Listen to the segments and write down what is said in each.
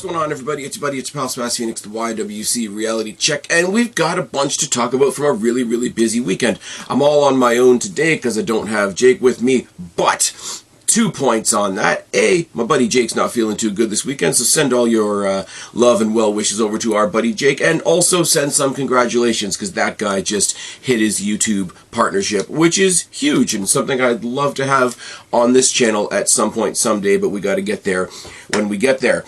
going on, everybody? It's your buddy, it's your pal Spaz Phoenix, the YWC Reality Check, and we've got a bunch to talk about from a really busy weekend. I'm all on my own today because I don't have Jake with me, but 2 points on that. A, my buddy Jake's not feeling too good this weekend, so send all your love and well wishes over to our buddy Jake, and also send some congratulations, because that guy just hit his YouTube partnership, which is huge, and something I'd love to have on this channel at some point someday, but we got to get there when we get there.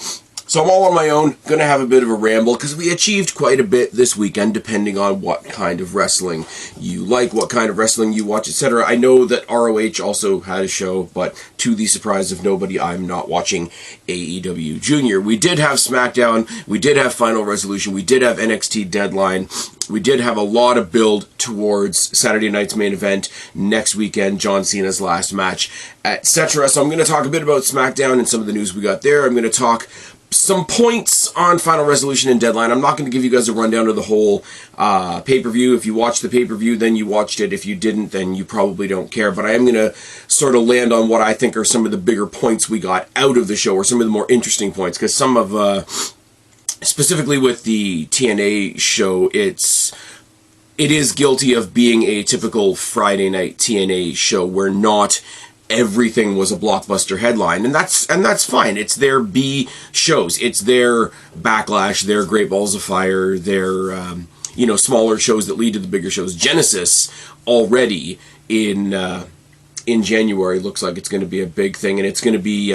So I'm all on my own, gonna have a bit of a ramble, because we achieved quite a bit this weekend, depending on what kind of wrestling you like, what kind of wrestling you watch, etc. I know that ROH also had a show, but to the surprise of nobody, I'm not watching AEW Junior. We did have SmackDown, we did have Final Resolution, we did have NXT Deadline, we did have a lot of build towards Saturday night's main event, next weekend, John Cena's last match, etc. So I'm going to talk a bit about SmackDown and some of the news we got there. I'm going to talk some points on Final Resolution and Deadline. I'm not going to give you guys a rundown of the whole pay-per-view. If you watched the pay-per-view, then you watched it. If you didn't, then you probably don't care. But I am going to sort of land on what I think are some of the bigger points we got out of the show, or some of the more interesting points, because some of, specifically with the TNA show, it is guilty of being a typical Friday night TNA show where not everything was a blockbuster headline, and that's fine. It's their B shows. It's their Backlash, their Great Balls of Fire, their smaller shows that lead to the bigger shows. Genesis already in January looks like it's going to be a big thing, and it's going to be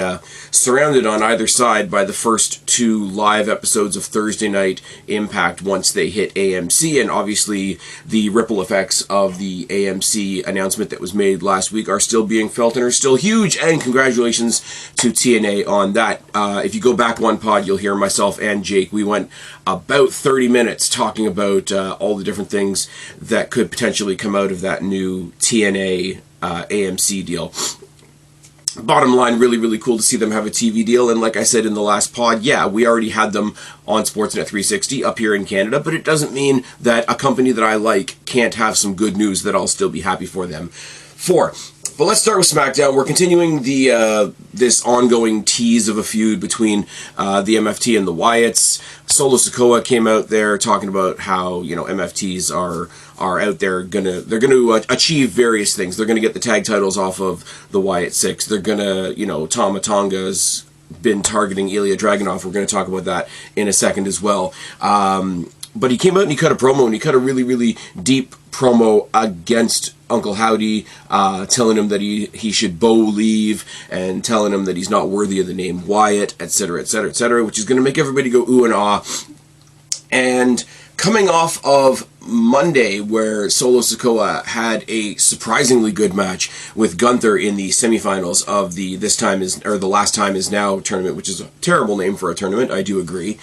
surrounded on either side by the first 2 live episodes of Thursday Night Impact once they hit AMC, and obviously the ripple effects of the AMC announcement that was made last week are still being felt and are still huge, and congratulations to TNA on that. If you go back one pod, you'll hear myself and Jake. We went about 30 minutes talking about all the different things that could potentially come out of that new TNA AMC deal. Bottom line, really cool to see them have a TV deal, and like I said in the last pod, yeah, we already had them on Sportsnet 360 up here in Canada, but it doesn't mean that a company that I like can't have some good news that I'll still be happy for them for. But let's start with SmackDown. We're continuing the this ongoing tease of a feud between the MFT and the Wyatts. Solo Sikoa came out there talking about how MFTs are out there they're gonna achieve various things. They're gonna get the tag titles off of the Wyatt Six. They're gonna Tama Tonga's been targeting Ilya Dragunov. We're gonna talk about that in a second as well. But he came out and he cut a promo, and he cut a really deep promo against Uncle Howdy, telling him that he should bow leave, and telling him that he's not worthy of the name Wyatt, etc., which is going to make everybody go ooh and ah. And coming off of Monday, where Solo Sikoa had a surprisingly good match with Gunther in the semifinals of the The Last Time Is Now tournament, which is a terrible name for a tournament, I do agree.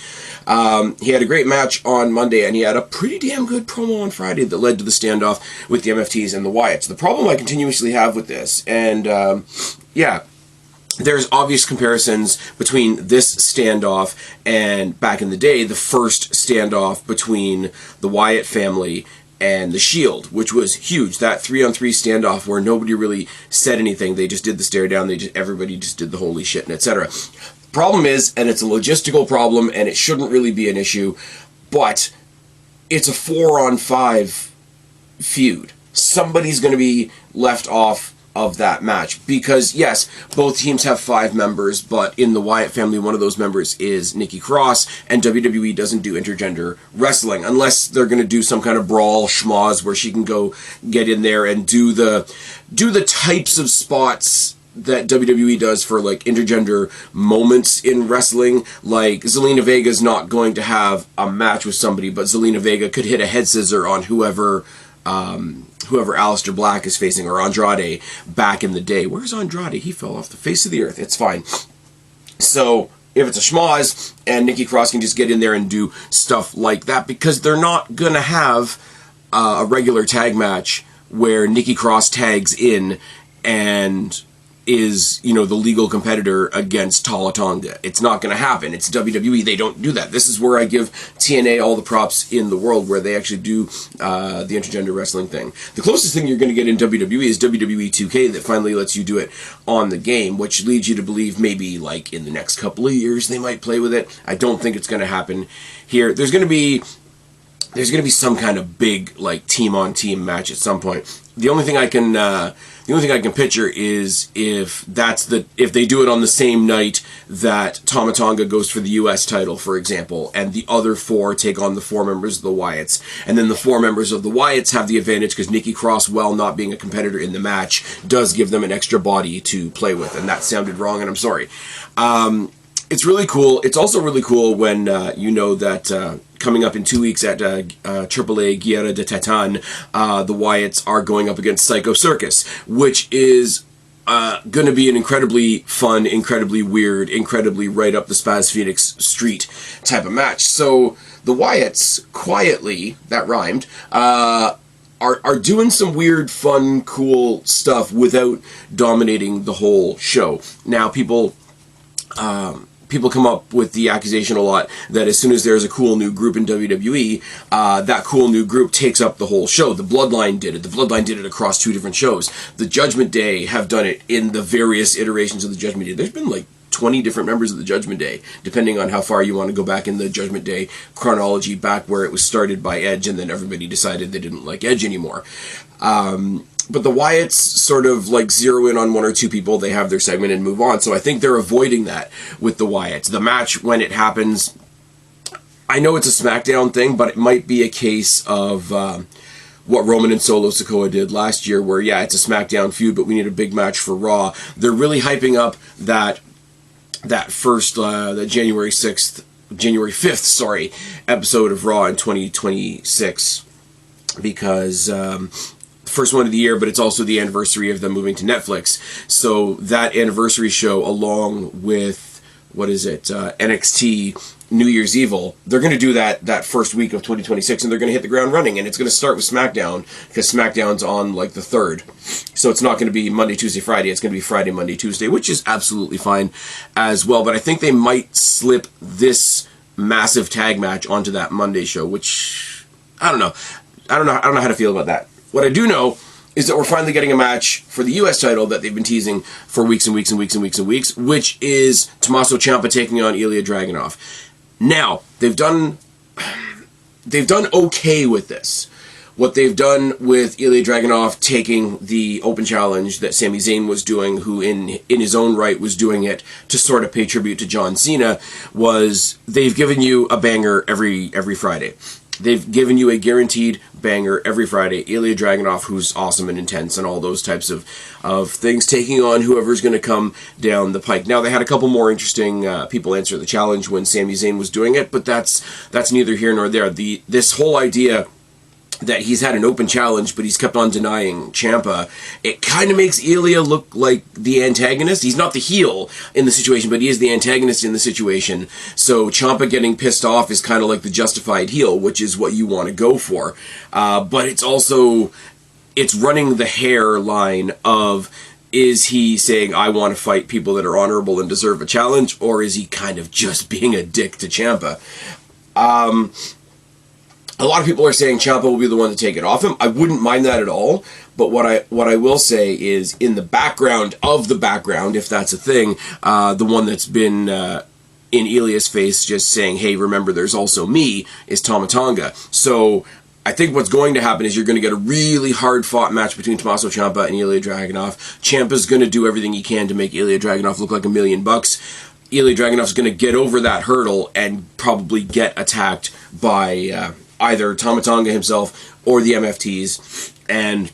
He had a great match on Monday, and he had a pretty damn good promo on Friday that led to the standoff with the MFTs and the Wyatts. The problem I continuously have with this, and there's obvious comparisons between this standoff and back in the day, the first standoff between the Wyatt family and the Shield, which was huge. That 3-on-3 standoff where nobody really said anything. They just did the stare down. Everybody just did the holy shit and etc. Problem is, and it's a logistical problem, and it shouldn't really be an issue, but it's a 4-on-5 feud. Somebody's going to be left off of that match, because yes, both teams have 5 members, but in the Wyatt family, one of those members is Nikki Cross, and WWE doesn't do intergender wrestling unless they're going to do some kind of brawl schmoz where she can go get in there and do the types of spots that WWE does for like intergender moments in wrestling. Like Zelina Vega's not going to have a match with somebody, but Zelina Vega could hit a head scissor on whoever Aleister Black is facing, or Andrade back in the day. Where's Andrade? He fell off the face of the earth. It's fine. So if it's a schmoz, and Nikki Cross can just get in there and do stuff like that, because they're not going to have a regular tag match where Nikki Cross tags in and is, you know, the legal competitor against Tama Tonga. It's not going to happen. It's WWE. They don't do that. This is where I give TNA all the props in the world, where they actually do the intergender wrestling thing. The closest thing you're going to get in WWE is WWE 2K that finally lets you do it on the game, which leads you to believe maybe like in the next couple of years they might play with it. I don't think it's going to happen here. There's going to be some kind of big like team on team match at some point. The only thing I can picture is if they do it on the same night that Tama Tonga goes for the US title, for example, and the other 4 take on the 4 members of the Wyatts, and then the 4 members of the Wyatts have the advantage because Nikki Cross, while not being a competitor in the match, does give them an extra body to play with, and that sounded wrong, and I'm sorry. It's really cool. It's also really cool when you know that coming up in 2 weeks at AAA Guerra de Titan, the Wyatts are going up against Psycho Circus, which is going to be an incredibly fun, incredibly weird, incredibly right up the Spaz Phoenix street type of match. So the Wyatts quietly, that rhymed, are doing some weird, fun, cool stuff without dominating the whole show. Now, people come up with the accusation a lot that as soon as there's a cool new group in WWE, that cool new group takes up the whole show. The Bloodline did it. The Bloodline did it across 2 different shows. The Judgment Day have done it in the various iterations of the Judgment Day. There's been like 20 different members of the Judgment Day, depending on how far you want to go back in the Judgment Day chronology, back where it was started by Edge and then everybody decided they didn't like Edge anymore. But the Wyatts sort of like zero in on 1 or 2 people, they have their segment and move on. So I think they're avoiding that with the Wyatts. The match, when it happens, I know it's a SmackDown thing, but it might be a case of what Roman and Solo Sikoa did last year, where, yeah, it's a SmackDown feud, but we need a big match for Raw. They're really hyping up that first, the January 5th, episode of Raw in 2026, because first one of the year, but it's also the anniversary of them moving to Netflix. So that anniversary show, along with, NXT New Year's Evil, they're going to do that first week of 2026, and they're going to hit the ground running, and it's going to start with SmackDown, because SmackDown's on, like, the 3rd. So it's not going to be Monday, Tuesday, Friday, it's going to be Friday, Monday, Tuesday, which is absolutely fine as well. But I think they might slip this massive tag match onto that Monday show, which, I don't know how to feel about that. What I do know is that we're finally getting a match for the US title that they've been teasing for weeks and weeks and weeks and weeks and weeks, which is Tommaso Ciampa taking on Ilya Dragunov. Now, they've done okay with this. What they've done with Ilya Dragunov taking the open challenge that Sami Zayn was doing, who in his own right was doing it to sort of pay tribute to John Cena, was they've given you a banger every Friday. They've given you a guaranteed banger every Friday. Ilya Dragunov, who's awesome and intense and all those types of things, taking on whoever's going to come down the pike. Now, they had a couple more interesting people answer the challenge when Sami Zayn was doing it, but that's neither here nor there. This whole idea that he's had an open challenge, but he's kept on denying Ciampa, it kind of makes Ilya look like the antagonist. He's not the heel in the situation, but he is the antagonist in the situation. So Ciampa getting pissed off is kind of like the justified heel, which is what you want to go for. But it's running the hairline of, is he saying, I want to fight people that are honorable and deserve a challenge, or is he kind of just being a dick to Ciampa? A lot of people are saying Ciampa will be the one to take it off him. I wouldn't mind that at all. But what I will say is, in the background of the background, if that's a thing, the one that's been in Ilya's face just saying, hey, remember, there's also me, is Tama Tonga. So I think what's going to happen is you're going to get a really hard-fought match between Tommaso Ciampa and Ilya Dragunov. Ciampa's going to do everything he can to make Ilya Dragunov look like $1 million. Ilya Dragunov's going to get over that hurdle and probably get attacked by either Tama Tonga himself or the MFTs, and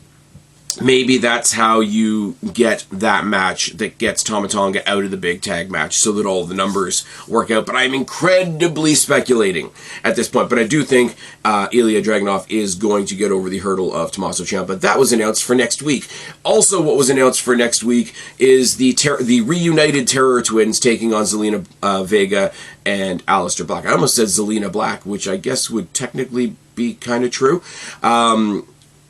maybe that's how you get that match that gets Tama Tonga out of the big tag match so that all the numbers work out. But I'm incredibly speculating at this point. But I do think Ilya Dragunov is going to get over the hurdle of Tommaso Ciampa. That was announced for next week. Also, what was announced for next week is the reunited Terror Twins taking on Zelina Vega and Aleister Black. I almost said Zelina Black, which I guess would technically be kind of true.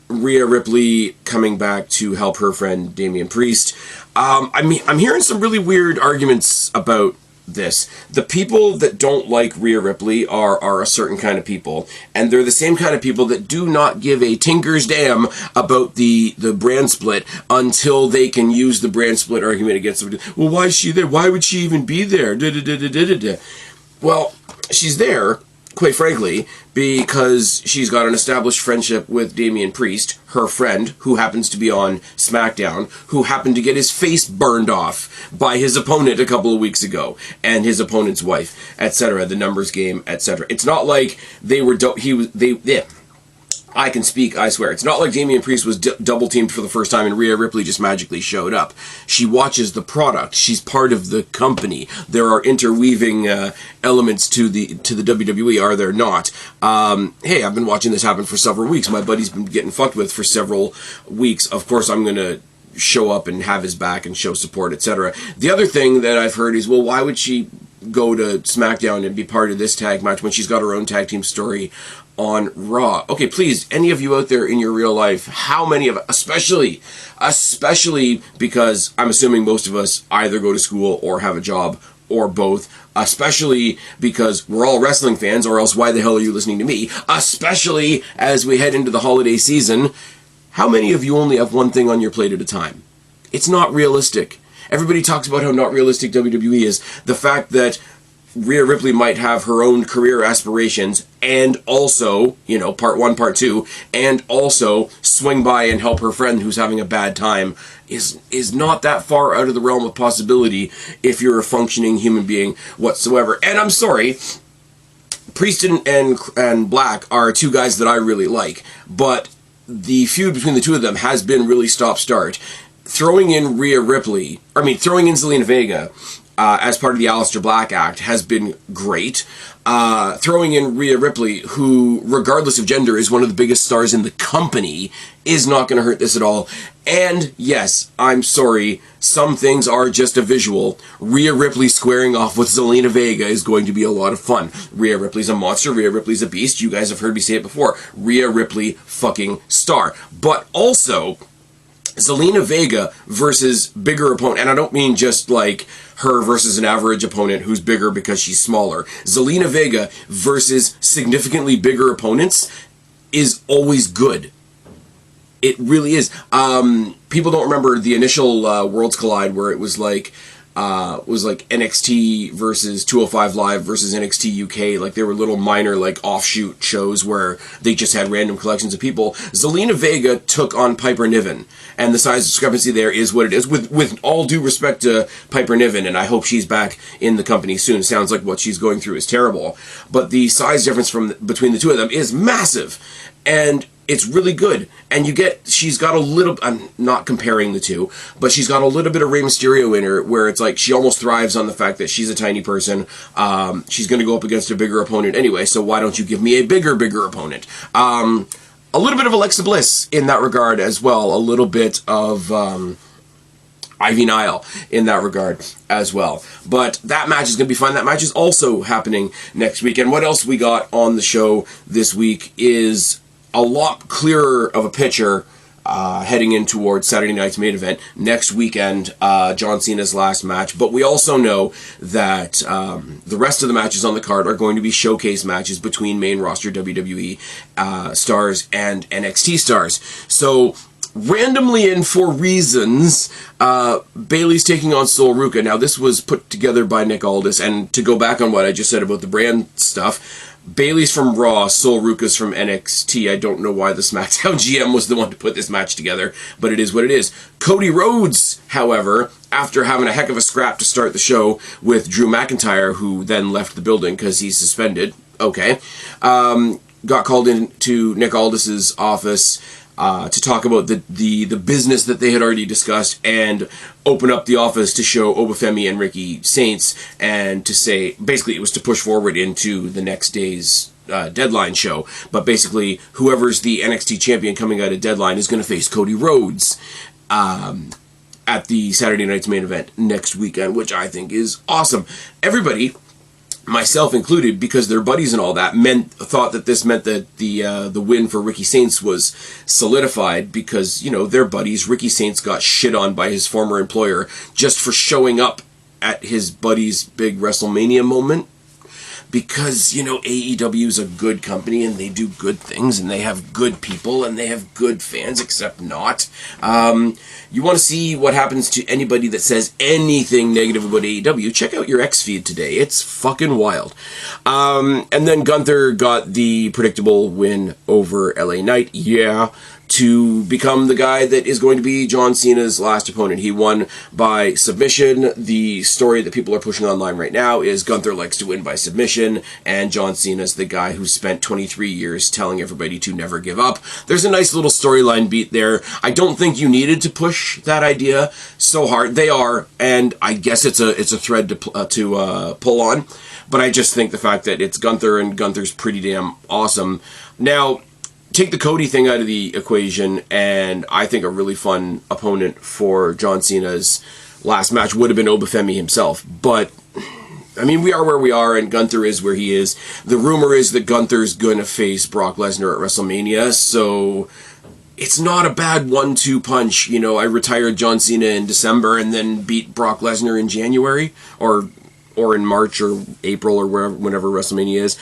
Rhea Ripley coming back to help her friend Damian Priest. I'm hearing some really weird arguments about this. The people that don't like Rhea Ripley are a certain kind of people, and they're the same kind of people that do not give a tinker's damn about the brand split until they can use the brand split argument against them. Well, why is she there? Why would she even be there? Well, she's there, quite frankly, because she's got an established friendship with Damian Priest, her friend, who happens to be on SmackDown, who happened to get his face burned off by his opponent a couple of weeks ago, and his opponent's wife, etc., the numbers game, etc. It's not like they were, I can speak, I swear. It's not like Damian Priest was double-teamed for the first time and Rhea Ripley just magically showed up. She watches the product. She's part of the company. There are interweaving elements to the WWE, are there not? Hey, I've been watching this happen for several weeks. My buddy's been getting fucked with for several weeks. Of course, I'm going to show up and have his back and show support, etc. The other thing that I've heard is, well, why would she go to SmackDown and be part of this tag match when she's got her own tag team story on Raw? Okay, please, any of you out there in your real life, how many of, especially because I'm assuming most of us either go to school or have a job or both, especially because we're all wrestling fans, or else why the hell are you listening to me? Especially as we head into the holiday season, how many of you only have one thing on your plate at a time? It's not realistic. Everybody talks about how not realistic WWE is. The fact that Rhea Ripley might have her own career aspirations and also, part one, part two, and also swing by and help her friend who's having a bad time is not that far out of the realm of possibility if you're a functioning human being whatsoever. And I'm sorry, Priest and Black are two guys that I really like, but the feud between the two of them has been really stop-start. Throwing in Zelina Vega as part of the Aleister Black Act has been great. Throwing in Rhea Ripley, who, regardless of gender, is one of the biggest stars in the company, is not going to hurt this at all. And yes, I'm sorry, some things are just a visual. Rhea Ripley squaring off with Zelina Vega is going to be a lot of fun. Rhea Ripley's a monster. Rhea Ripley's a beast. You guys have heard me say it before. Rhea Ripley, fucking star. But also, Zelina Vega versus bigger opponent, and I don't mean just like her versus an average opponent who's bigger because she's smaller. Zelina Vega versus significantly bigger opponents is always good. It really is. People don't remember the initial Worlds Collide where it was like NXT versus 205 Live versus NXT UK. Like, there were little minor, offshoot shows where they just had random collections of people. Zelina Vega took on Piper Niven, and the size discrepancy there is what it is. With all due respect to Piper Niven, and I hope she's back in the company soon. Sounds like what she's going through is terrible. But the size difference between the two of them is massive. And it's really good. And she's got a little, I'm not comparing the two, but she's got a little bit of Rey Mysterio in her, where it's like she almost thrives on the fact that she's a tiny person. She's going to go up against a bigger opponent anyway, so why don't you give me a bigger opponent? A little bit of Alexa Bliss in that regard as well. A little bit of Ivy Nile in that regard as well. But that match is going to be fun. That match is also happening next week. And what else we got on the show this week is a lot clearer of a picture heading in towards Saturday night's main event next weekend, John Cena's last match. But we also know that the rest of the matches on the card are going to be showcase matches between main roster WWE stars and NXT stars. So, randomly and for reasons, Bayley's taking on Sol Ruca. Now, this was put together by Nick Aldis, and to go back on what I just said about the brand stuff, Bayley's from Raw, Sol Ruca's from NXT. I don't know why the SmackDown GM was the one to put this match together, but it is what it is. Cody Rhodes, however, after having a heck of a scrap to start the show with Drew McIntyre, who then left the building because he's suspended, got called into Nick Aldis's office to talk about the business that they had already discussed and open up the office to show Obafemi and Ricky Saints, and to say, basically it was to push forward into the next day's Deadline show. But basically, whoever's the NXT champion coming out of Deadline is going to face Cody Rhodes at the Saturday night's main event next weekend, which I think is awesome. Everybody myself included, because they're buddies and all that, thought that this meant that the win for Ricky Saints was solidified, because, you know, they're buddies. Ricky Saints got shit on by his former employer just for showing up at his buddy's big WrestleMania moment. Because, you know, AEW is a good company, and they do good things, and they have good people, and they have good fans, except not. You want to see what happens to anybody that says anything negative about AEW, check out your X feed today. It's fucking wild. And then Gunther got the predictable win over LA Knight. Yeah. To become the guy that is going to be John Cena's last opponent. He won by submission. The story that people are pushing online right now is Gunther likes to win by submission, and John Cena's the guy who spent 23 years telling everybody to never give up. There's a nice little storyline beat there. I don't think you needed to push that idea so hard. They are, and I guess it's a thread to pull on, but I just think the fact that it's Gunther, and Gunther's pretty damn awesome. Now, take the Cody thing out of the equation, and I think a really fun opponent for John Cena's last match would have been Obafemi himself. But, I mean, we are where we are, and Gunther is where he is. The rumor is that Gunther's going to face Brock Lesnar at WrestleMania, so it's not a bad 1-2 punch. You know, I retired John Cena in December and then beat Brock Lesnar in January, or in March or April or whenever WrestleMania is.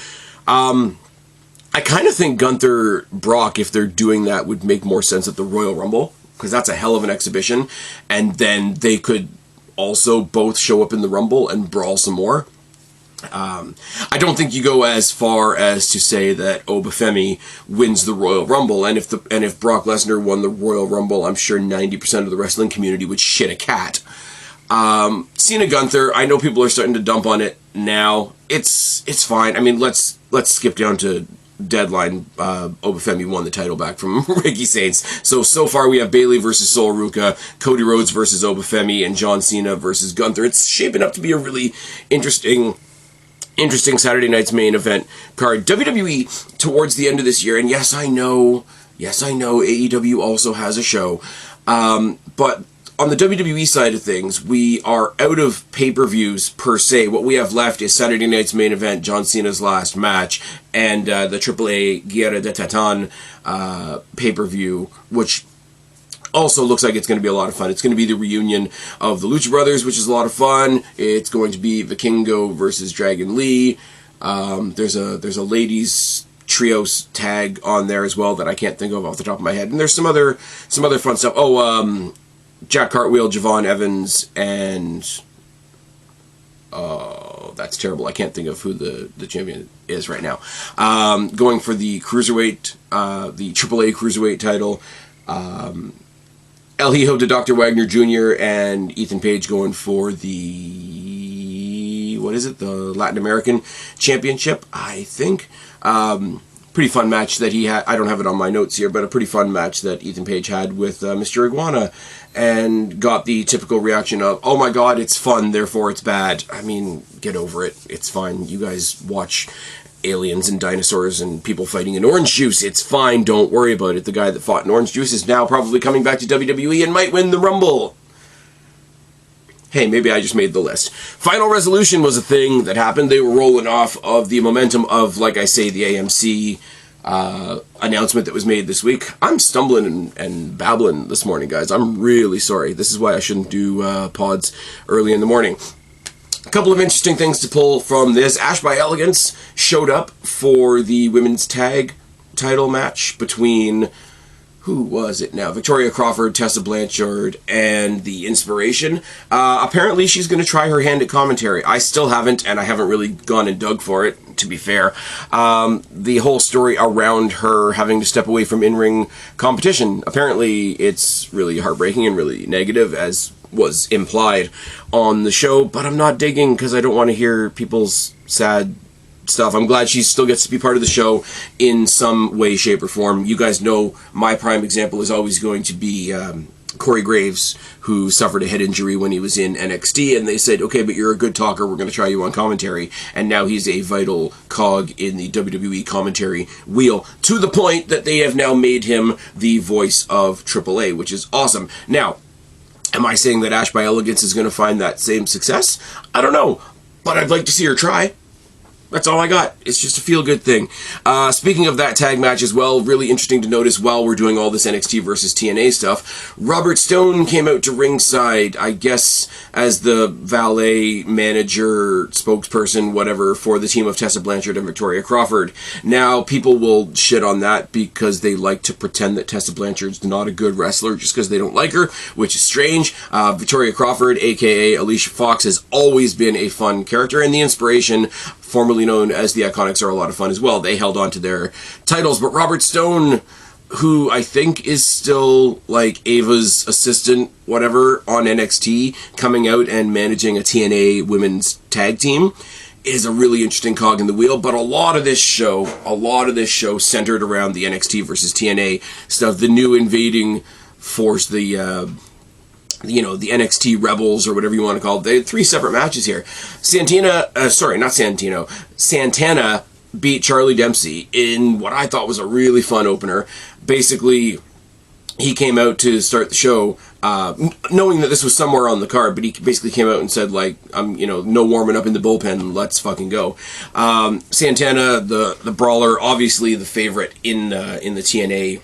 I kind of think Gunther-Brock, if they're doing that, would make more sense at the Royal Rumble, because that's a hell of an exhibition, and then they could also both show up in the Rumble and brawl some more. I don't think you go as far as to say that Obafemi wins the Royal Rumble, and if Brock Lesnar won the Royal Rumble, I'm sure 90% of the wrestling community would shit a cat. Cena Gunther, I know people are starting to dump on it now. It's fine. I mean, let's skip down to Deadline. Obafemi won the title back from Ricky Saints. So far we have Bayley versus Sol Ruca, Cody Rhodes versus Obafemi, and John Cena versus Gunther. It's shaping up to be a really interesting Saturday night's main event card. WWE towards the end of this year, and yes I know AEW also has a show, but on the WWE side of things, we are out of pay-per-views per se. What we have left is Saturday night's main event, John Cena's last match, and the AAA Guerra de Titan pay-per-view, which also looks like it's going to be a lot of fun. It's going to be the reunion of the Lucha Brothers, which is a lot of fun. It's going to be Vikingo versus Dragon Lee. There's a ladies trios tag on there as well that I can't think of off the top of my head. And there's some other fun stuff. Jack Cartwheel, Javon Evans, and that's terrible. I can't think of who the champion is right now. Going for the cruiserweight, the AAA cruiserweight title. El Hijo de Dr. Wagner Jr. and Ethan Page going for the Latin American Championship, I think. Pretty fun match that he had. I don't have it on my notes here, but a pretty fun match that Ethan Page had with Mr. Iguana, and got the typical reaction of, oh my god, it's fun, therefore it's bad. I mean, get over it. It's fine. You guys watch aliens and dinosaurs and people fighting in orange juice. It's fine. Don't worry about it. The guy that fought in orange juice is now probably coming back to WWE and might win the Rumble. Hey, maybe I just made the list. Final Resolution was a thing that happened. They were rolling off of the momentum of, like I say, the AMC announcement that was made this week. I'm stumbling and babbling this morning, guys. I'm really sorry. This is why I shouldn't do pods early in the morning. A couple of interesting things to pull from this. Ash by Elegance showed up for the women's tag title match between, who was it now? Victoria Crawford, Tessa Blanchard, and The Inspiration. Apparently she's going to try her hand at commentary. I still haven't, and I haven't really gone and dug for it, to be fair. The whole story around her having to step away from in-ring competition, apparently it's really heartbreaking and really negative, as was implied on the show, but I'm not digging because I don't want to hear people's sad stuff. I'm glad she still gets to be part of the show in some way, shape, or form. You guys know my prime example is always going to be Corey Graves, who suffered a head injury when he was in NXT, and they said, okay, but you're a good talker, we're going to try you on commentary, and now he's a vital cog in the WWE commentary wheel, to the point that they have now made him the voice of AAA, which is awesome. Now, am I saying that Ash by Elegance is going to find that same success? I don't know, but I'd like to see her try. That's all I got. It's just a feel-good thing. Speaking of that tag match as well, really interesting to notice while we're doing all this NXT versus TNA stuff, Robert Stone came out to ringside, I guess, as the valet, manager, spokesperson, whatever, for the team of Tessa Blanchard and Victoria Crawford. Now, people will shit on that because they like to pretend that Tessa Blanchard's not a good wrestler just because they don't like her, which is strange. Victoria Crawford, aka Alicia Fox, has always been a fun character, and the Inspiration, formerly known as the Iconics, are a lot of fun as well. They held on to their titles, but Robert Stone, who I think is still like Ava's assistant, whatever, on NXT, coming out and managing a TNA women's tag team, is a really interesting cog in the wheel. But a lot of this show centered around the NXT versus TNA stuff, the new invading force, the NXT Rebels, or whatever you want to call it. They had 3 separate matches here. Santana beat Charlie Dempsey in what I thought was a really fun opener. Basically, he came out to start the show, knowing that this was somewhere on the card, but he basically came out and said, like, no warming up in the bullpen, let's fucking go. Santana, the brawler, obviously the favorite in the TNA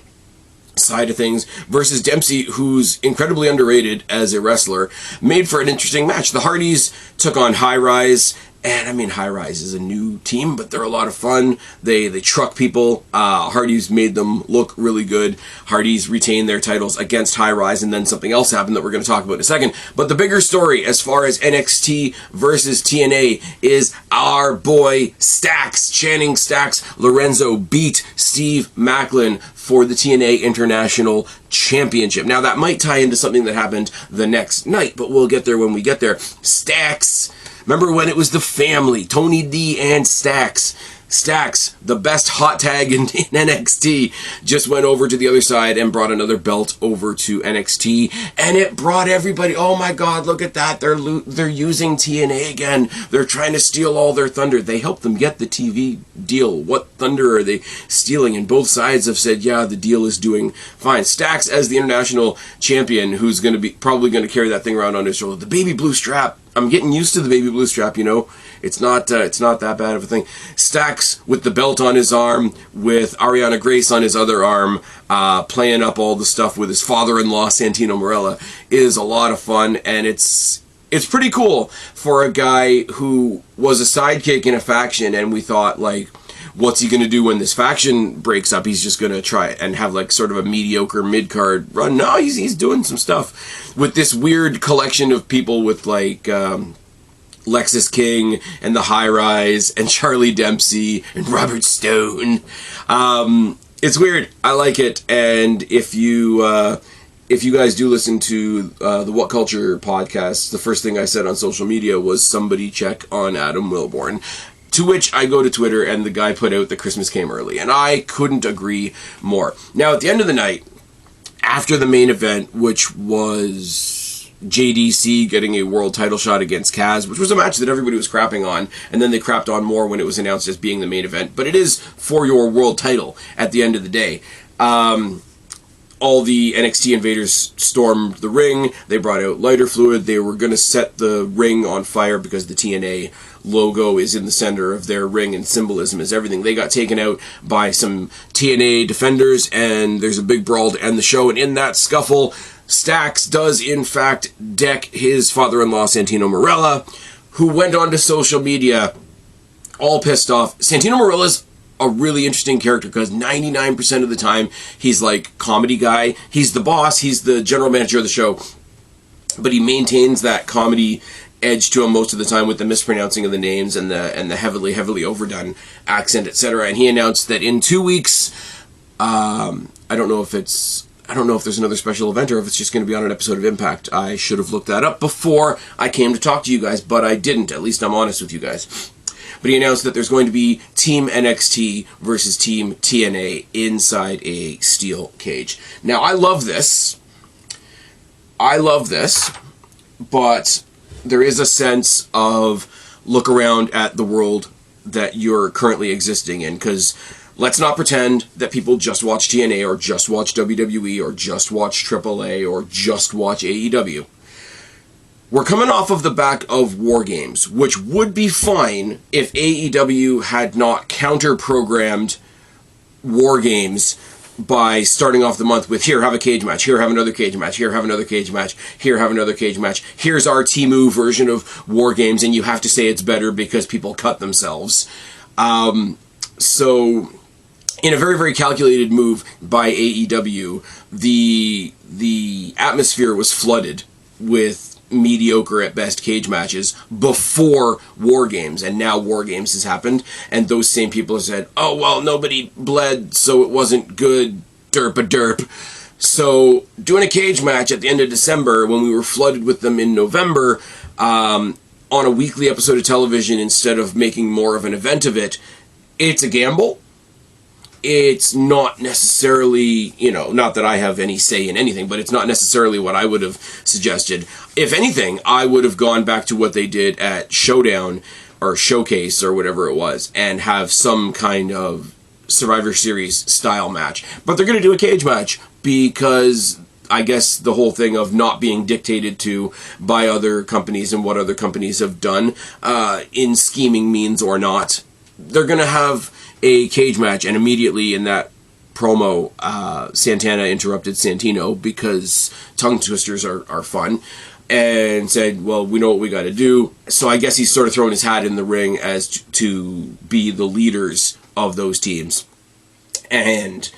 side of things, versus Dempsey, who's incredibly underrated as a wrestler, made for an interesting match. The Hardys took on High Rise, and I mean, High Rise is a new team, but they're a lot of fun. They truck people. Hardys made them look really good. Hardys retained their titles against High Rise, and then something else happened that we're going to talk about in a second. But the bigger story, as far as NXT versus TNA, is our boy Stax, Channing Stax Lorenzo, beat Steve Macklin for the TNA International Championship. Now, that might tie into something that happened the next night, but we'll get there when we get there. Stax, remember when it was the family, Tony D and Stax? Stax, the best hot tag in NXT, just went over to the other side and brought another belt over to NXT, and it brought everybody, oh my god, look at that, they're using TNA again, they're trying to steal all their thunder. They helped them get the TV deal. What thunder are they stealing? And both sides have said, yeah, the deal is doing fine. Stax as the international champion, who's probably going to carry that thing around on his shoulder. The baby blue strap. I'm getting used to the baby blue strap, It's not that bad of a thing. Stax with the belt on his arm, with Ariana Grace on his other arm, playing up all the stuff with his father-in-law, Santino Marella, is a lot of fun, and it's pretty cool for a guy who was a sidekick in a faction, and we thought, like, what's he going to do when this faction breaks up? He's just going to try and have, like, sort of a mediocre mid-card run. No, he's doing some stuff with this weird collection of people with, like, Lexus King and the High Rise and Charlie Dempsey and Robert Stone. It's weird. I like it. And if you guys do listen to the What Culture podcast, the first thing I said on social media was somebody check on Adam Wilborn. To which I go to Twitter, and the guy put out that Christmas came early. And I couldn't agree more. Now, at the end of the night, after the main event, which was JDC getting a world title shot against Kaz, which was a match that everybody was crapping on, and then they crapped on more when it was announced as being the main event. But it is for your world title at the end of the day. All the NXT invaders stormed the ring. They brought out lighter fluid. They were going to set the ring on fire because the TNA logo is in the center of their ring, and symbolism is everything. They got taken out by some TNA defenders, and there's a big brawl to end the show. And in that scuffle, Stax does in fact deck his father-in-law, Santino Marella, who went onto social media all pissed off. Santino Marella's a really interesting character because 99% of the time he's like comedy guy. He's the boss, he's the general manager of the show, but he maintains that comedy edge to him most of the time with the mispronouncing of the names and the heavily overdone accent, etc. And he announced that in 2 weeks, I don't know if there's another special event or if it's just going to be on an episode of Impact. I should have looked that up before I came to talk to you guys, but I didn't. At least I'm honest with you guys. But he announced that there's going to be Team NXT versus Team TNA inside a steel cage. Now, I love this, but there is a sense of look around at the world that you're currently existing in, because let's not pretend that people just watch TNA or just watch WWE or just watch AAA or just watch AEW. we're coming off of the back of War Games, which would be fine if AEW had not counter-programmed War Games by starting off the month with, here, have a cage match, here, have another cage match, here, have another cage match, here, have another cage match, here's our Temu version of War Games, and you have to say it's better because people cut themselves. So, in a very, very calculated move by AEW, the atmosphere was flooded with mediocre at best cage matches before War Games, and now War Games has happened, and those same people have said, oh, well, nobody bled, so it wasn't good, derp-a-derp. So, doing a cage match at the end of December, when we were flooded with them in November, on a weekly episode of television, instead of making more of an event of it, it's a gamble. It's not necessarily, not that I have any say in anything, but it's not necessarily what I would have suggested. If anything, I would have gone back to what they did at Showdown, or Showcase, or whatever it was, and have some kind of Survivor Series style match. But they're going to do a cage match, because I guess the whole thing of not being dictated to by other companies and what other companies have done, in scheming means or not, they're going to have a cage match, and immediately in that promo, Santana interrupted Santino, because tongue twisters are fun, and said, well, we know what we got to do. So I guess he's sort of throwing his hat in the ring as to be the leaders of those teams. And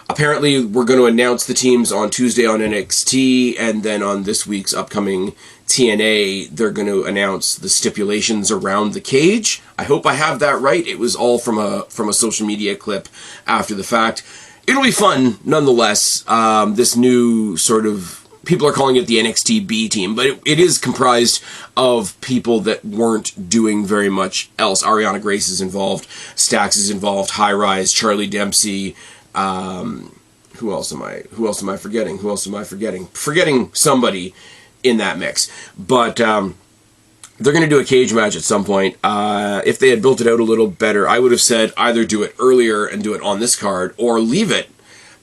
apparently we're going to announce the teams on Tuesday on NXT, and then on this week's upcoming TNA, they're going to announce the stipulations around the cage. I hope I have that right. It was all from a social media clip after the fact. It'll be fun, nonetheless. This new sort of, people are calling it the NXT B team, but it is comprised of people that weren't doing very much else. Ariana Grace is involved, Stax is involved, High Rise, Charlie Dempsey. Who else am I forgetting? Forgetting somebody in that mix. But they're going to do a cage match at some point. If they had built it out a little better, I would have said either do it earlier and do it on this card, or leave it.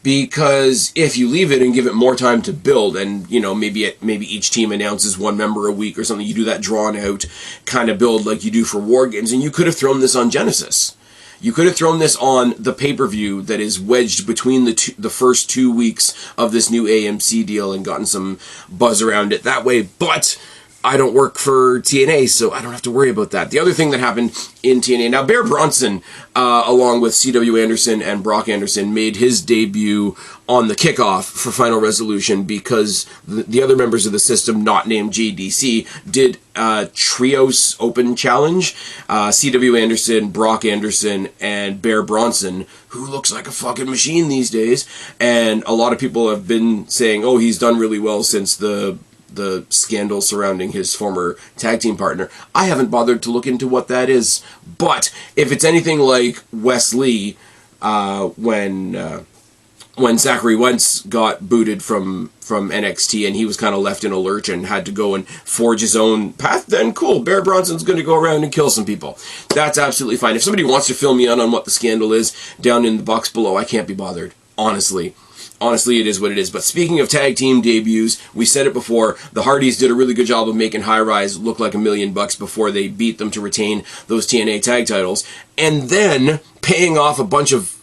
Because if you leave it and give it more time to build, and maybe each team announces one member a week or something, you do that drawn out kind of build like you do for War Games, and you could have thrown this on Genesis. You could have thrown this on the pay-per-view that is wedged between the first 2 weeks of this new AMC deal and gotten some buzz around it that way, but I don't work for TNA, so I don't have to worry about that. The other thing that happened in TNA, now Bear Bronson, along with C.W. Anderson and Brock Anderson, made his debut on the kickoff for Final Resolution, because the other members of the system, not named JDC, did a Trios Open Challenge. C.W. Anderson, Brock Anderson, and Bear Bronson, who looks like a fucking machine these days, and a lot of people have been saying, oh, he's done really well since the scandal surrounding his former tag team partner. I haven't bothered to look into what that is, but if it's anything like Wes Lee, when Zachary Wentz got booted from NXT and he was kind of left in a lurch and had to go and forge his own path, then cool, Bear Bronson's going to go around and kill some people. That's absolutely fine. If somebody wants to fill me in on what the scandal is down in the box below, I can't be bothered, honestly. Honestly, it is what it is. But speaking of tag team debuts, we said it before, the Hardys did a really good job of making High Rise look like $1 million before they beat them to retain those TNA tag titles, and then paying off a bunch of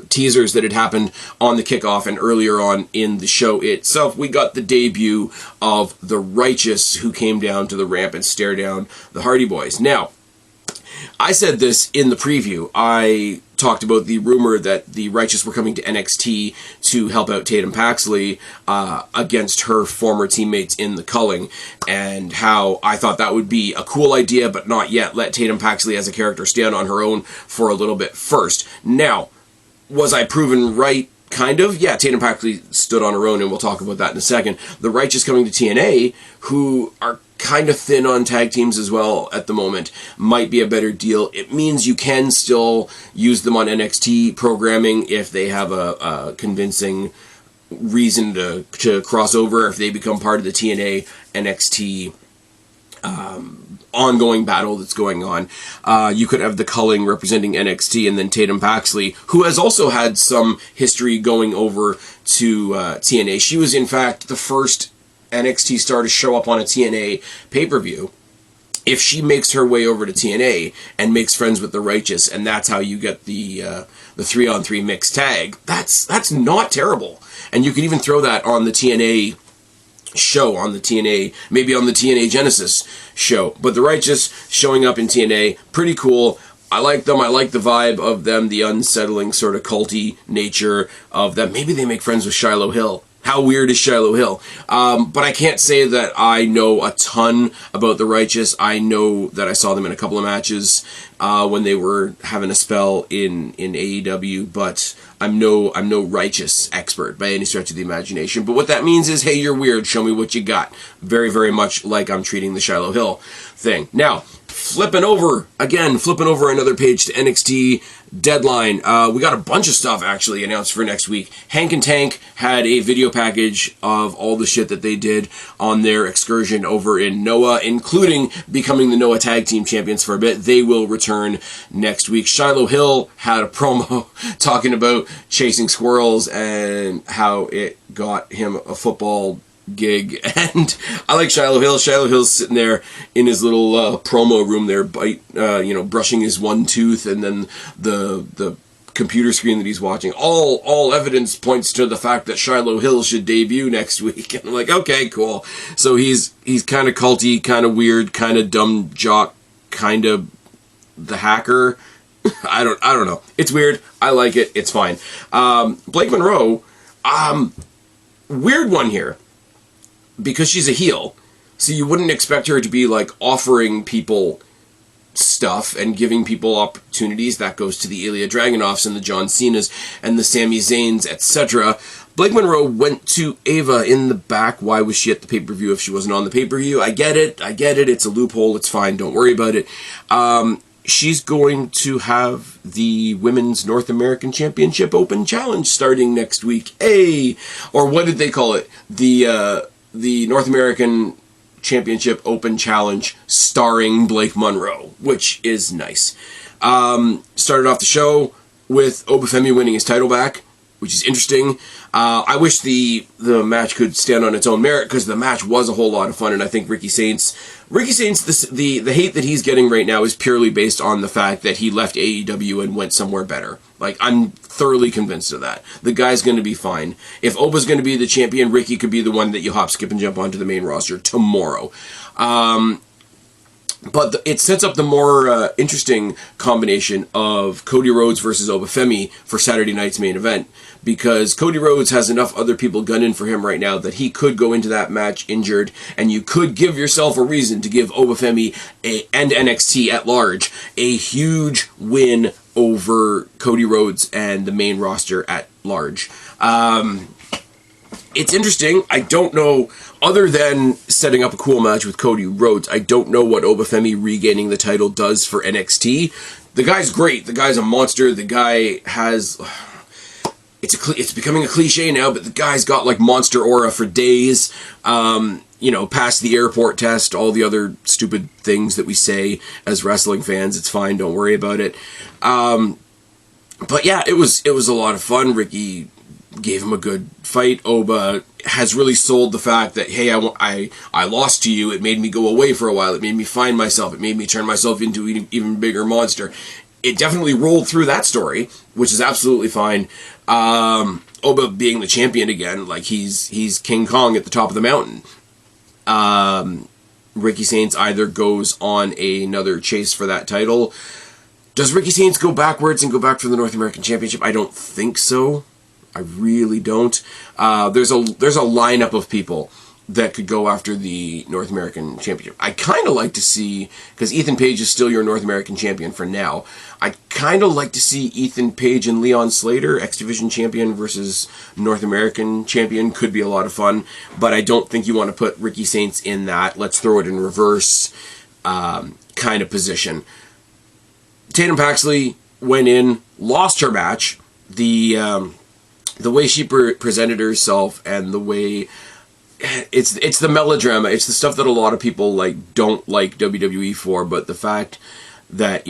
teasers that had happened on the kickoff and earlier on in the show itself. We got the debut of the Righteous, who came down to the ramp and stared down the Hardy Boys. Now, I said this in the preview. I talked about the rumor that the Righteous were coming to NXT to help out Tatum Paxley against her former teammates in the culling, and how I thought that would be a cool idea, but not yet. Let Tatum Paxley as a character stand on her own for a little bit first. Now, was I proven right? Kind of. Yeah, Tatum Paxley stood on her own, and we'll talk about that in a second. The Righteous coming to TNA, who are kind of thin on tag teams as well at the moment, might be a better deal. It means you can still use them on NXT programming if they have a convincing reason to cross over, if they become part of the TNA NXT ongoing battle that's going on. You could have the culling representing NXT, and then Tatum Paxley, who has also had some history going over to TNA. She was, in fact, the first NXT star to show up on a TNA pay-per-view, if she makes her way over to TNA and makes friends with the Righteous, and that's how you get the 3-on-3 mixed tag, that's not terrible. And you could even throw that on the TNA show, on the TNA, maybe on the TNA Genesis show. But the Righteous showing up in TNA, pretty cool. I like them. I like the vibe of them, the unsettling sort of culty nature of them. Maybe they make friends with Shiloh Hill. How weird is Shiloh Hill? But I can't say that I know a ton about the Righteous. I know that I saw them in a couple of matches when they were having a spell in AEW, but I'm no Righteous expert by any stretch of the imagination. But what that means is, hey, you're weird, show me what you got. Very, very much like I'm treating the Shiloh Hill thing. Now, flipping over another page to NXT Deadline. We got a bunch of stuff actually announced for next week. Hank and Tank had a video package of all the shit that they did on their excursion over in Noah, including becoming the Noah Tag Team Champions for a bit. They will return next week. Shiloh Hill had a promo talking about chasing squirrels and how it got him a football gig, and I like Shiloh Hill. Shiloh Hill's sitting there in his little promo room there, brushing his one tooth, and then the computer screen that he's watching. All evidence points to the fact that Shiloh Hill should debut next week. And I'm like, okay, cool. So he's kind of culty, kind of weird, kind of dumb jock, kind of the hacker. I don't know. It's weird. I like it. It's fine. Blake Monroe, weird one here, because she's a heel, so you wouldn't expect her to be like offering people stuff and giving people opportunities. That goes to the Ilya Dragunovs and the John Cena's and the Sami Zayns, etc. Blake Monroe went to Ava in the back. Why was she at the pay-per-view if she wasn't on the pay-per-view? I get it. It's a loophole. It's fine. Don't worry about it. She's going to have the Women's North American Championship Open Challenge starting next week. Hey! Or what did they call it? The North American Championship Open Challenge starring Blake Monroe, which is nice. Started off the show with Obafemi winning his title back, which is interesting. I wish the match could stand on its own merit, because the match was a whole lot of fun, and I think Ricky Saints, the hate that he's getting right now is purely based on the fact that he left AEW and went somewhere better. Like, I'm thoroughly convinced of that. The guy's going to be fine. If Oba's going to be the champion, Ricky could be the one that you hop, skip, and jump onto the main roster tomorrow. But it sets up the more interesting combination of Cody Rhodes versus Obafemi for Saturday night's main event, because Cody Rhodes has enough other people gunning for him right now that he could go into that match injured, and you could give yourself a reason to give Obafemi and NXT at large a huge win over Cody Rhodes and the main roster at large. It's interesting. I don't know, other than setting up a cool match with Cody Rhodes, I don't know what Obafemi regaining the title does for NXT. The guy's great. The guy's a monster. The guy has... It's becoming a cliche now, but the guy's got like monster aura for days. Past the airport test, all the other stupid things that we say as wrestling fans. It's fine. Don't worry about it. But yeah, it was a lot of fun. Ricky gave him a good fight. Oba has really sold the fact that, hey, I lost to you. It made me go away for a while. It made me find myself. It made me turn myself into an even bigger monster. It definitely rolled through that story, which is absolutely fine. Oba being the champion again, like he's King Kong at the top of the mountain. Ricky Saints either goes on another chase for that title. Does Ricky Saints go backwards and go back for the North American Championship? I don't think so. I really don't. There's a lineup of people that could go after the North American Championship. I kind of like to see, because Ethan Page is still your North American Champion for now, I kind of like to see Ethan Page and Leon Slater, X Division Champion versus North American Champion. Could be a lot of fun, but I don't think you want to put Ricky Saints in that let's throw it in reverse kind of position. Tatum Paxley went in, lost her match. The way she presented herself and the way... It's the melodrama. It's the stuff that a lot of people don't like WWE for, but the fact that,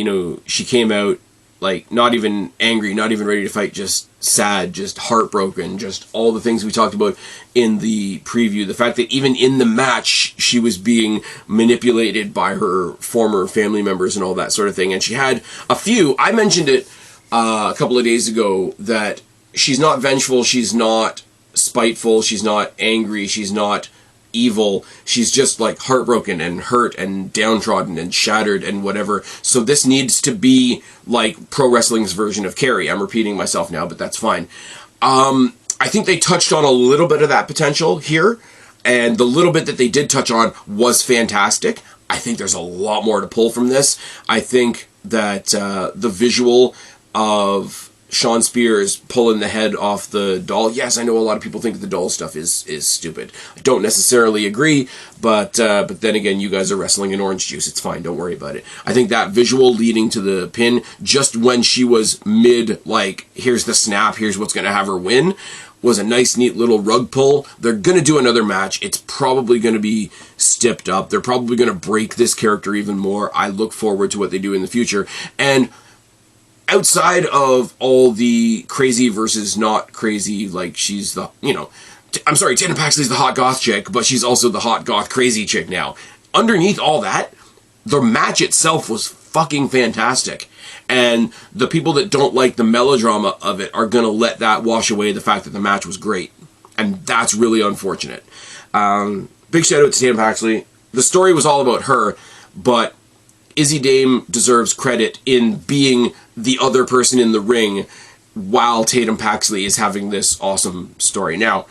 she came out like, not even angry, not even ready to fight, just sad, just heartbroken, just all the things we talked about in the preview. The fact that even in the match, she was being manipulated by her former family members and all that sort of thing. And she had a few, I mentioned it a couple of days ago, that she's not vengeful, she's not spiteful, she's not angry, she's not evil, she's just like heartbroken and hurt and downtrodden and shattered and whatever. So this needs to be like pro wrestling's version of Carrie. I'm repeating myself now, but that's fine. I think they touched on a little bit of that potential here, and the little bit that they did touch on was fantastic. I think there's a lot more to pull from this. I think that the visual of Sean Spears pulling the head off the doll. Yes, I know a lot of people think the doll stuff is stupid. I don't necessarily agree, but then again, you guys are wrestling in orange juice. It's fine. Don't worry about it. I think that visual leading to the pin, just when she was mid, like, here's the snap, here's what's going to have her win, was a nice, neat little rug pull. They're going to do another match. It's probably going to be stepped up. They're probably going to break this character even more. I look forward to what they do in the future. And outside of all the crazy versus not crazy, like she's the, I'm sorry, Tatum Paxley's the hot goth chick, but she's also the hot goth crazy chick now. Underneath all that, the match itself was fucking fantastic. And the people that don't like the melodrama of it are going to let that wash away the fact that the match was great. And that's really unfortunate. Big shout out to Tatum Paxley. The story was all about her, but Izzy Dame deserves credit in being the other person in the ring while Tatum Paxley is having this awesome story. Now,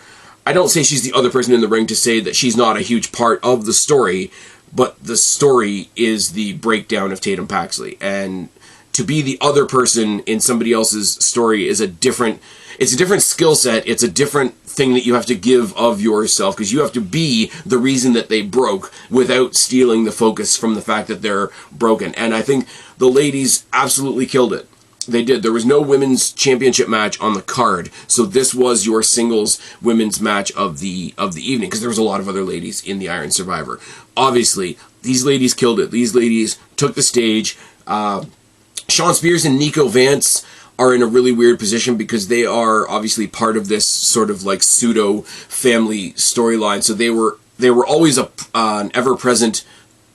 I don't say she's the other person in the ring to say that she's not a huge part of the story, but the story is the breakdown of Tatum Paxley. And to be the other person in somebody else's story is it's a different skill set. It's a different thing that you have to give of yourself, because you have to be the reason that they broke without stealing the focus from the fact that they're broken. And I think the ladies absolutely killed it. They did. There was no women's championship match on the card, so this was your singles women's match of the evening, because there was a lot of other ladies in the Iron Survivor. Obviously, these ladies killed it. These ladies took the stage. Sean Spears and Nico Vance are in a really weird position because they are obviously part of this sort of like pseudo family storyline. So they were always an ever-present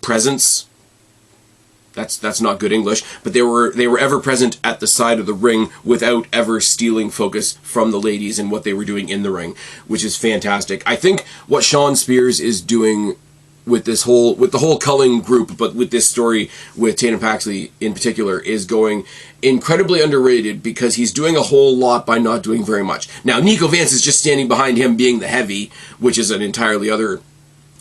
presence. That's not good English, but they were ever present at the side of the ring without ever stealing focus from the ladies and what they were doing in the ring, which is fantastic. I think what Sean Spears is doing with the whole Culling group, but with this story with Tatum Paxley in particular, is going incredibly underrated, because he's doing a whole lot by not doing very much. Now, Nico Vance is just standing behind him being the heavy, which is an entirely other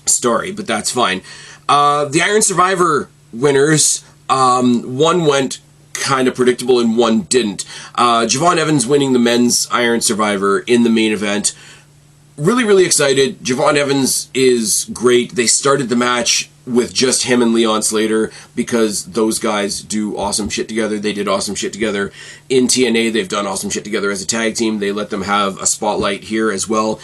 story, but that's fine. The Iron Survivor winners, one went kind of predictable and one didn't. Javon Evans winning the men's Iron Survivor in the main event. Really, really excited. Javon Evans is great. They started the match with just him and Leon Slater because those guys do awesome shit together. They did awesome shit together in TNA. They've done awesome shit together as a tag team. They let them have a spotlight here as well.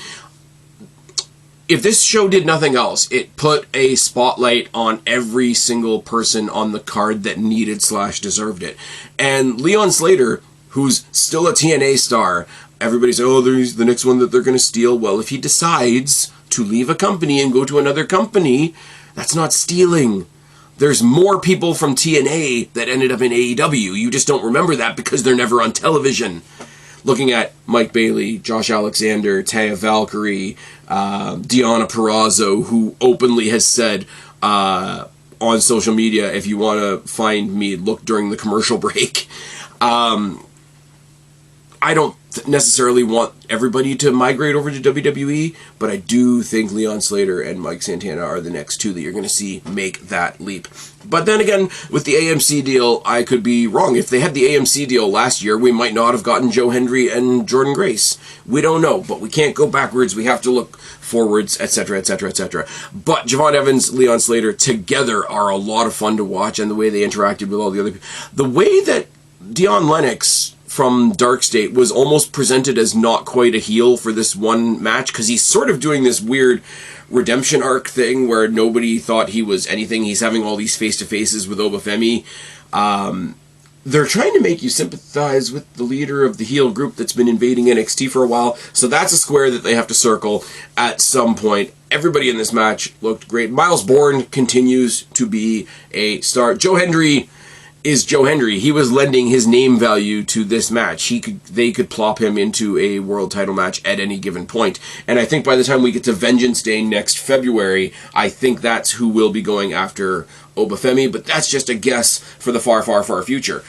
If this show did nothing else, it put a spotlight on every single person on the card that needed / deserved it. And Leon Slater, who's still a TNA star, everybody said, oh, there's the next one that they're going to steal. Well, if he decides to leave a company and go to another company, that's not stealing. There's more people from TNA that ended up in AEW. You just don't remember that because they're never on television. Looking at Mike Bailey, Josh Alexander, Taya Valkyrie, Deonna Purrazzo, who openly has said on social media, if you want to find me, look during the commercial break. I don't necessarily want everybody to migrate over to WWE, but I do think Leon Slater and Mike Santana are the next two that you're going to see make that leap. But then again, with the AMC deal, I could be wrong. If they had the AMC deal last year, we might not have gotten Joe Hendry and Jordan Grace. We don't know, but we can't go backwards. We have to look forwards, etc., etc., etc. But Javon Evans, Leon Slater together are a lot of fun to watch, and the way they interacted with all the other people. The way that Dion Lennox from Dark State was almost presented as not quite a heel for this one match, because he's sort of doing this weird redemption arc thing where nobody thought he was anything. He's having all these face-to-faces with Obafemi. they're trying to make you sympathize with the leader of the heel group that's been invading NXT for a while. So that's a square that they have to circle at some point. Everybody in this match looked great. Miles Bourne continues to be a star. Joe Hendry is Joe Hendry. He was lending his name value to this match. They could plop him into a world title match at any given point. And I think by the time we get to Vengeance Day next February, I think that's who will be going after Obafemi, but that's just a guess for the far, far, far future.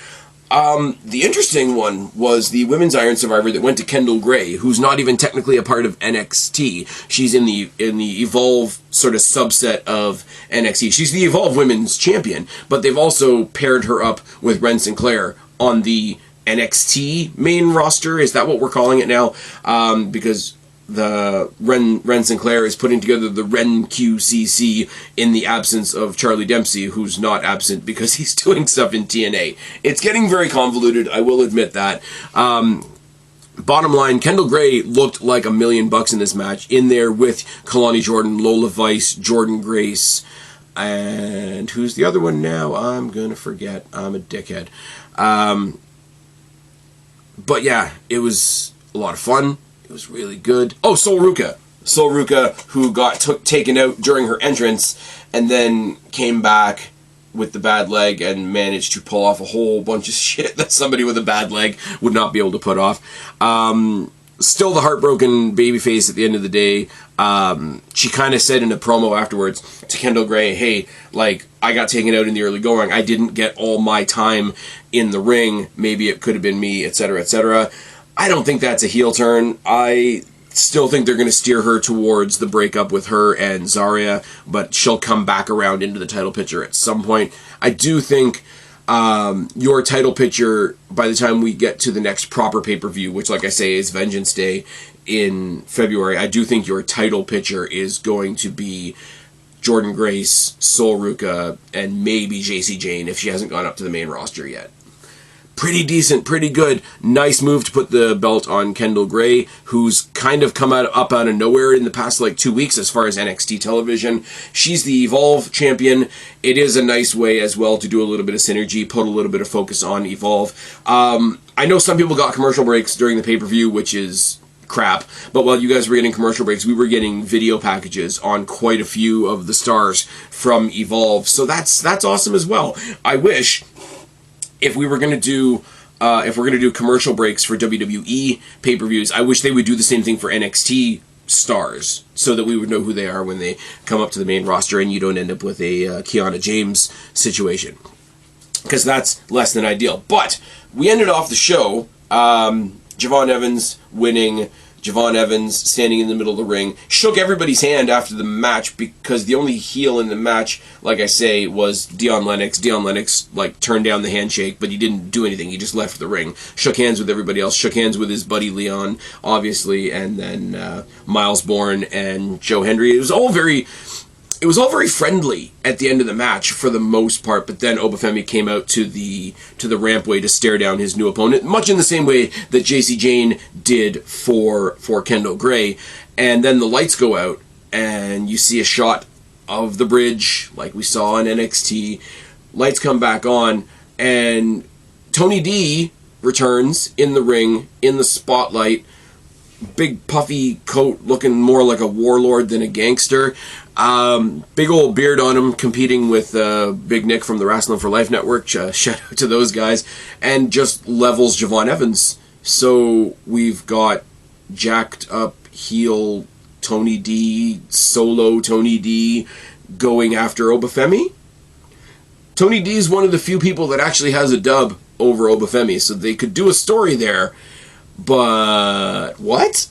The interesting one was the Women's Iron Survivor that went to Kendall Gray, who's not even technically a part of NXT. She's in the Evolve sort of subset of NXT. She's the Evolve Women's Champion, but they've also paired her up with Ren Sinclair on the NXT main roster. Is that what we're calling it now? Because the Ren Sinclair is putting together the Ren QCC in the absence of Charlie Dempsey, who's not absent because he's doing stuff in TNA. It's getting very convoluted, I will admit that. Bottom line, Kendall Gray looked like $1 million in this match, in there with Kalani Jordan, Lola Vice, Jordan Grace, and who's the other one now? I'm gonna forget. I'm a dickhead. But yeah, it was a lot of fun. It was really good. Oh, Sol Ruka. Sol Ruka, who got taken out during her entrance and then came back with the bad leg and managed to pull off a whole bunch of shit that somebody with a bad leg would not be able to put off. Still the heartbroken babyface at the end of the day. She kind of said in a promo afterwards to Kendall Gray, hey, like, I got taken out in the early going. I didn't get all my time in the ring. Maybe it could have been me, etc., etc. I don't think that's a heel turn. I still think they're going to steer her towards the breakup with her and Zarya, but she'll come back around into the title picture at some point. I do think your title picture, by the time we get to the next proper pay-per-view, which, like I say, is Vengeance Day in February, I do think your title picture is going to be Jordan Grace, Sol Ruka, and maybe JC Jane if she hasn't gone up to the main roster yet. Pretty decent, pretty good. Nice move to put the belt on Kendall Gray, who's kind of come up out of nowhere in the past 2 weeks as far as NXT television. She's the Evolve champion. It is a nice way as well to do a little bit of synergy, put a little bit of focus on Evolve. I know some people got commercial breaks during the pay-per-view, which is crap, but while you guys were getting commercial breaks, we were getting video packages on quite a few of the stars from Evolve, so that's awesome as well. I wish, if we're gonna do commercial breaks for WWE pay-per-views, I wish they would do the same thing for NXT stars, so that we would know who they are when they come up to the main roster, and you don't end up with a Kiana James situation, because that's less than ideal. But we ended off the show, Javon Evans winning. Javon Evans standing in the middle of the ring, shook everybody's hand after the match, because the only heel in the match, like I say, was Dion Lennox. Dion Lennox, turned down the handshake, but he didn't do anything. He just left the ring. Shook hands with everybody else. Shook hands with his buddy Leon, obviously, and then Miles Bourne and Joe Hendry. It was all very friendly at the end of the match for the most part, but then Obafemi came out to the rampway to stare down his new opponent, much in the same way that JC Jane did for Kendall Gray. And then the lights go out, and you see a shot of the bridge like we saw on NXT. Lights come back on, and Tony D returns in the ring, in the spotlight. Big puffy coat, looking more like a warlord than a gangster. Big old beard on him, competing with Big Nick from the Wrestling for Life Network. Shout out to those guys. And just levels Javon Evans. So we've got jacked up heel Tony D, solo Tony D, going after Obafemi. Tony D is one of the few people that actually has a dub over Obafemi, so they could do a story there. But what?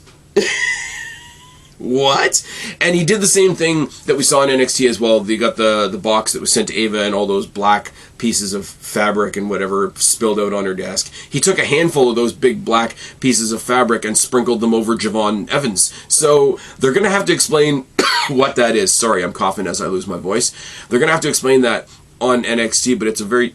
What? And he did the same thing that we saw in NXT as well. They got the box that was sent to Ava and all those black pieces of fabric and whatever spilled out on her desk. He took a handful of those big black pieces of fabric and sprinkled them over Javon Evans. So they're going to have to explain what that is. Sorry, I'm coughing as I lose my voice. They're going to have to explain that on NXT, but it's a very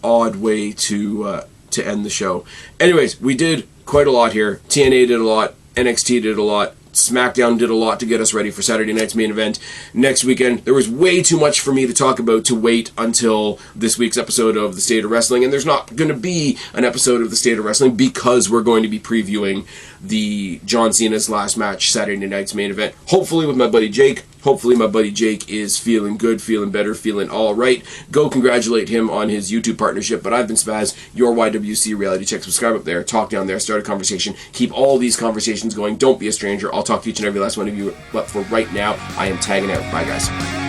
odd way to end the show. Anyways, we did quite a lot here. TNA did a lot. NXT did a lot. SmackDown did a lot to get us ready for Saturday night's main event next weekend. There was way too much for me to talk about to wait until this week's episode of The State of Wrestling, and there's not going to be an episode of The State of Wrestling because we're going to be previewing the John Cena's last match, Saturday night's main event, hopefully with my buddy Jake. Hopefully my buddy Jake is feeling good, feeling better, feeling all right. Go congratulate him on his YouTube partnership. But I've been Spaz, your YWC Reality Check. Subscribe up there, talk down there, start a conversation. Keep all these conversations going. Don't be a stranger. I'll talk to each and every last one of you. But for right now, I am tagging out. Bye, guys.